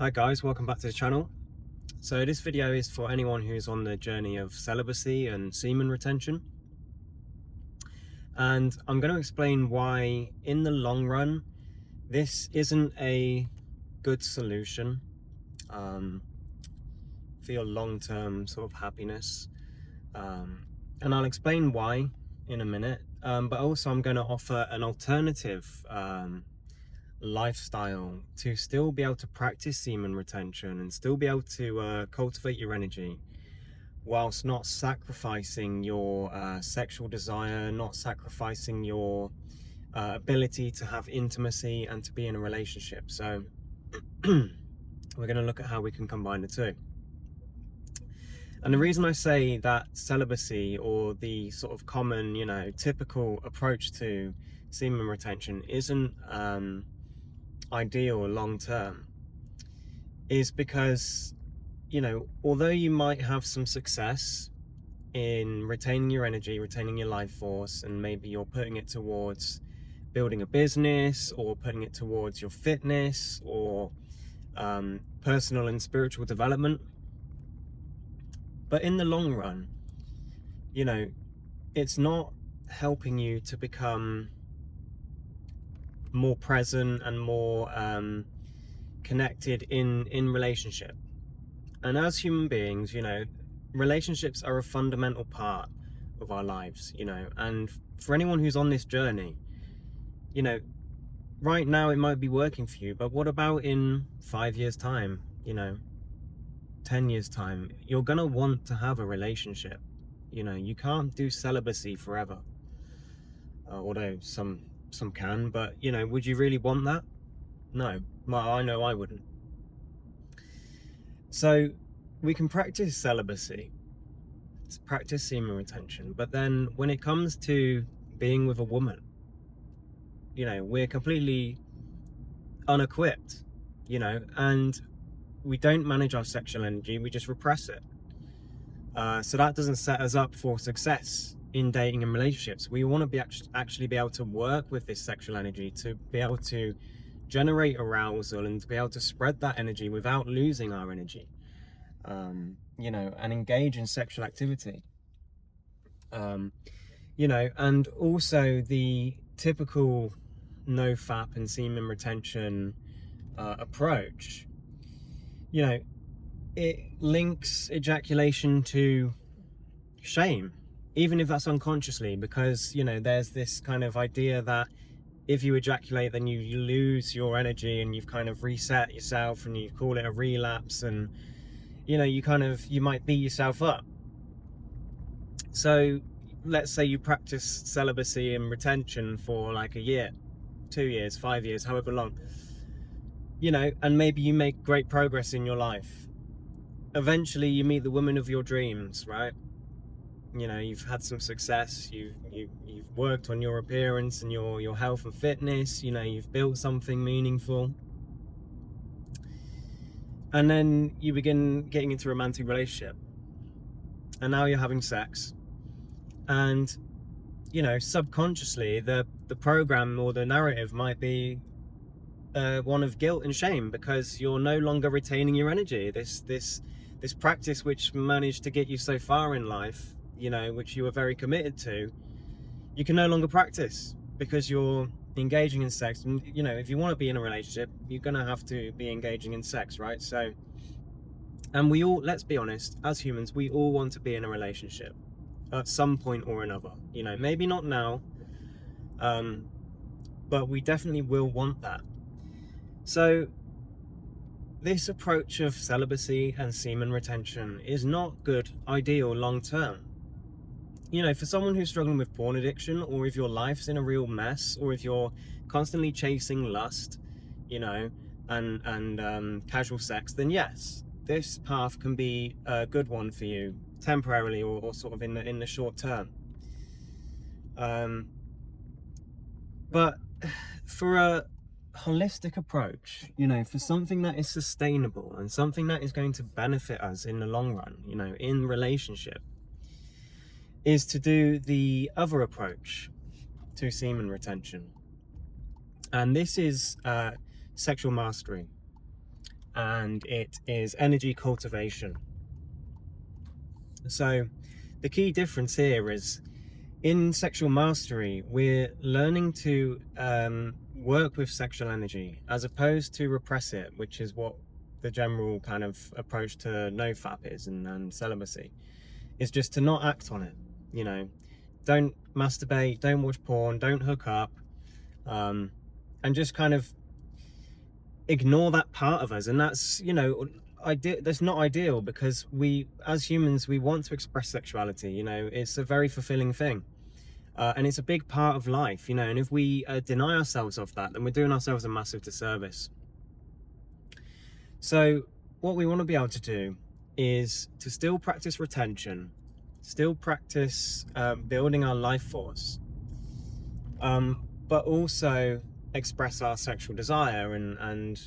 Hi guys, welcome back to the channel. So this video is for anyone who's on the journey of celibacy and semen retention. And I'm going to explain why in the long run, this isn't a good solution for your long-term sort of happiness. And I'll explain why in a minute. But also I'm going to offer an alternative lifestyle to still be able to practice semen retention and still be able to cultivate your energy whilst not sacrificing your sexual desire, not sacrificing your ability to have intimacy and to be in a relationship. So we're going to look at how we can combine the two. And the reason I say that celibacy, or the sort of common, typical approach to semen retention isn't ideal long term, is because, although you might have some success in retaining your energy, retaining your life force, and maybe you're putting it towards building a business or putting it towards your fitness or personal and spiritual development, but in the long run, it's not helping you to become more present and more connected in relationship. And as human beings, relationships are a fundamental part of our lives, and for anyone who's on this journey, right now it might be working for you, but what about in 5 years time, 10 years time? You're gonna want to have a relationship. You can't do celibacy forever, although some can, but would you really want that? No. Well, I know I wouldn't. So we can practice celibacy, practice semen retention, but then when it comes to being with a woman, we're completely unequipped, and we don't manage our sexual energy, we just repress it. So that doesn't set us up for success in dating and relationships. We want to be actually be able to work with this sexual energy, to be able to generate arousal and to be able to spread that energy without losing our energy, and engage in sexual activity. And also the typical nofap and semen retention approach, it links ejaculation to shame, even if that's unconsciously, because there's this kind of idea that if you ejaculate, then you lose your energy and you've kind of reset yourself, and you call it a relapse, and you might beat yourself up. So let's say you practice celibacy and retention for like a year, 2 years, 5 years, however long, and maybe you make great progress in your life. Eventually you meet the woman of your dreams, right? You've had some success, you've worked on your appearance and your health and fitness, you've built something meaningful, and then you begin getting into a romantic relationship, and now you're having sex, and subconsciously the program or the narrative might be one of guilt and shame, because you're no longer retaining your energy. This practice which managed to get you so far in life, which you were very committed to, you can no longer practice because you're engaging in sex. And if you want to be in a relationship, you're gonna have to be engaging in sex, right? So, and we all, let's be honest, as humans, we all want to be in a relationship at some point or another. Maybe not now, but we definitely will want that. So this approach of celibacy and semen retention is not good, ideal long term. For someone who's struggling with porn addiction, or if your life's in a real mess, or if you're constantly chasing lust, and casual sex, then yes, this path can be a good one for you temporarily, or sort of in the short term. But for a holistic approach, for something that is sustainable and something that is going to benefit us in the long run, in relationship, is to do the other approach to semen retention. And this is sexual mastery. and it is energy cultivation. So the key difference here is, in sexual mastery, we're learning to work with sexual energy as opposed to repress it, which is what the general kind of approach to nofap is, and celibacy is just to not act on it. You know, don't masturbate, don't watch porn, don't hook up, and just kind of ignore that part of us. And that's, you know, that's not ideal, because we as humans, we want to express sexuality. You know, it's a very fulfilling thing. And it's a big part of life, you know, and if we deny ourselves of that, then we're doing ourselves a massive disservice. So what we want to be able to do is to still practice retention, still practice building our life force, but also express our sexual desire and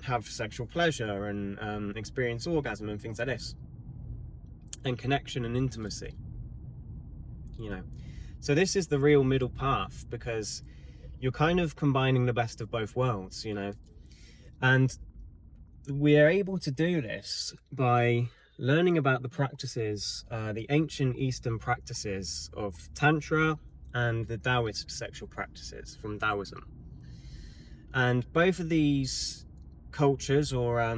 have sexual pleasure and experience orgasm and things like this, and connection and intimacy, you know. So this is the real middle path, because you're kind of combining the best of both worlds, you know. And we are able to do this by learning about the practices, the ancient Eastern practices of tantra and the Taoist sexual practices from Taoism. And both of these cultures or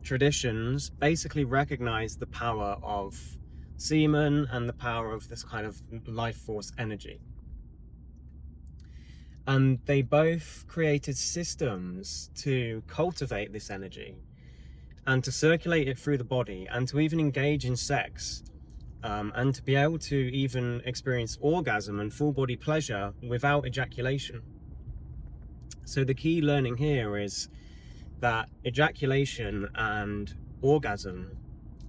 traditions basically recognize the power of semen and the power of this kind of life force energy. And they both created systems to cultivate this energy and to circulate it through the body, and to even engage in sex, and to be able to even experience orgasm and full body pleasure without ejaculation. So the key learning here is that ejaculation and orgasm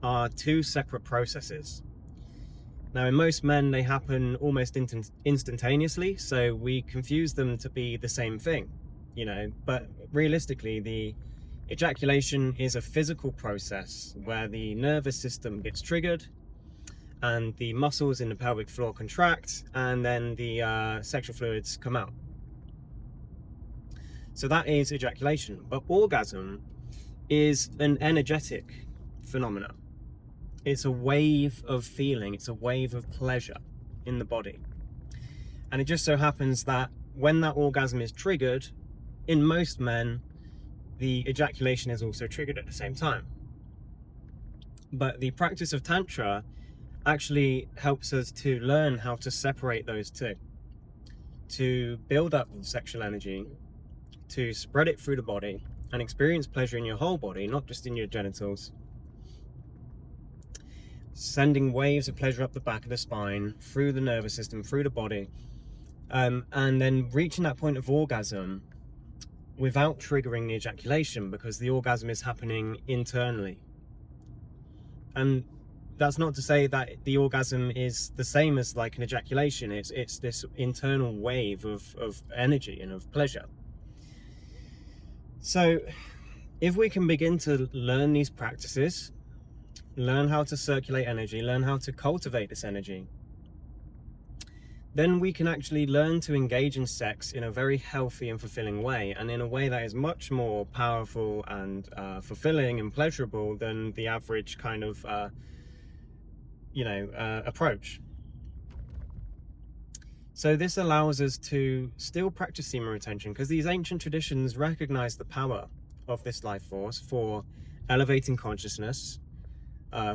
are two separate processes. Now, in most men, they happen almost instantaneously, so we confuse them to be the same thing, you know. But realistically, the ejaculation is a physical process where the nervous system gets triggered and the muscles in the pelvic floor contract, and then the sexual fluids come out. So that is ejaculation. But orgasm is an energetic phenomenon. It's a wave of feeling, it's a wave of pleasure in the body. And it just so happens that when that orgasm is triggered, in most men, the ejaculation is also triggered at the same time. But the practice of tantra actually helps us to learn how to separate those two, to build up sexual energy, to spread it through the body and experience pleasure in your whole body, not just in your genitals, sending waves of pleasure up the back of the spine, through the nervous system, through the body, and then reaching that point of orgasm without triggering the ejaculation, because the orgasm is happening internally. And that's not to say that the orgasm is the same as like an ejaculation. It's this internal wave of energy and of pleasure. So if we can begin to learn these practices, learn how to circulate energy, learn how to cultivate this energy, then we can actually learn to engage in sex in a very healthy and fulfilling way, and in a way that is much more powerful and fulfilling and pleasurable than the average kind of approach. So this allows us to still practice semen retention, because these ancient traditions recognize the power of this life force for elevating consciousness,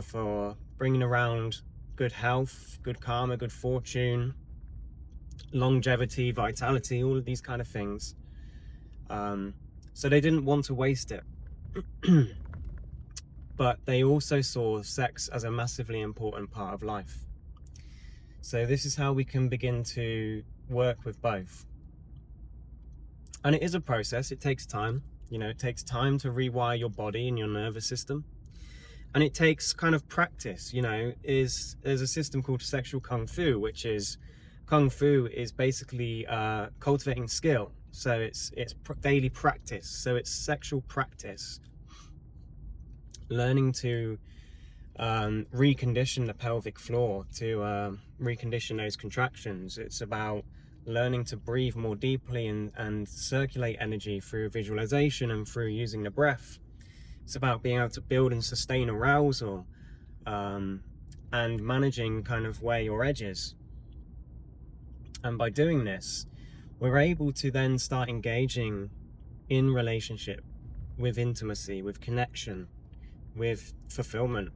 for bringing around good health, good karma, good fortune, longevity, vitality, all of these kind of things. So they didn't want to waste it. But they also saw sex as a massively important part of life. So this is how we can begin to work with both. And it is a process, it takes time. You know, it takes time to rewire your body and your nervous system. And it takes kind of practice, you know. There's a system called sexual kung fu, which is, kung fu is basically cultivating skill. So it's daily practice. So it's sexual practice. Learning to recondition the pelvic floor, to recondition those contractions. It's about learning to breathe more deeply and circulate energy through visualization and through using the breath. It's about being able to build and sustain arousal, and managing kind of where your edge is. And by doing this, we're able to then start engaging in relationship, with intimacy, with connection, with fulfillment,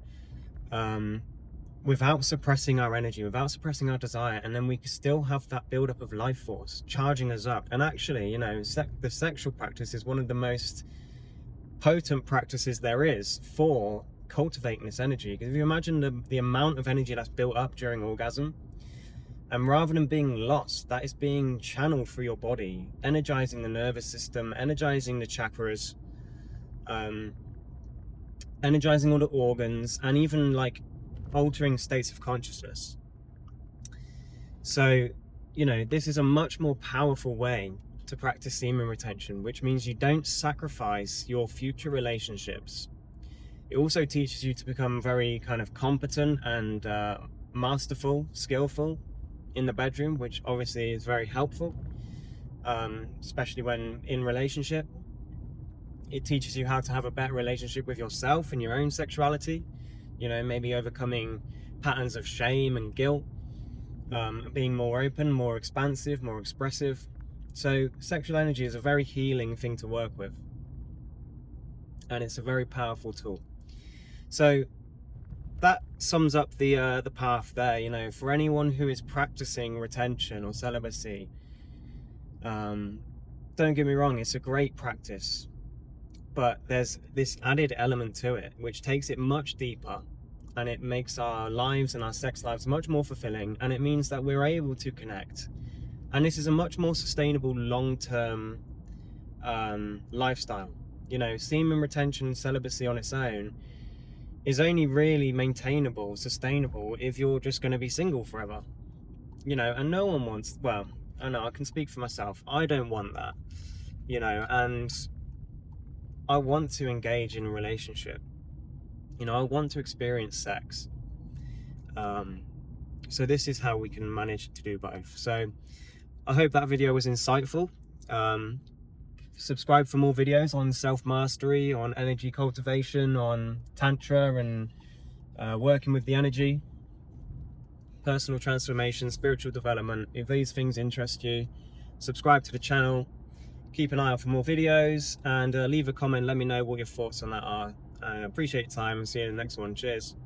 without suppressing our energy, without suppressing our desire. And then we can still have that buildup of life force charging us up. And actually, you know, the sexual practice is one of the most potent practices there is for cultivating this energy. Because if you imagine the amount of energy that's built up during orgasm, and rather than being lost, that is being channeled through your body, energizing the nervous system, energizing the chakras, energizing all the organs, and even like altering states of consciousness. So, you know, this is a much more powerful way to practice semen retention, which means you don't sacrifice your future relationships. It also teaches you to become very kind of competent and masterful, skillful in the bedroom, which obviously is very helpful, especially when in relationship. It teaches you how to have a better relationship with yourself and your own sexuality, you know, maybe overcoming patterns of shame and guilt, being more open, more expansive, more expressive. So sexual energy is a very healing thing to work with, and it's a very powerful tool. So that sums up the path there. You know, for anyone who is practicing retention or celibacy, don't get me wrong, it's a great practice, but there's this added element to it which takes it much deeper, and it makes our lives and our sex lives much more fulfilling, and it means that we're able to connect. And this is a much more sustainable long-term lifestyle. You know, semen retention, celibacy on its own is only really maintainable, sustainable, if you're just going to be single forever. You know, and no one wants, well, I know I can speak for myself, I don't want that, you know, and I want to engage in a relationship. You know, I want to experience sex. So this is how we can manage to do both. So I hope that video was insightful. Subscribe for more videos on self-mastery, on energy cultivation, on tantra and working with the energy, personal transformation, spiritual development. If these things interest you, subscribe to the channel, keep an eye out for more videos, and leave a comment. Let me know what your thoughts on that are. I appreciate your time, and see you in the next one. Cheers.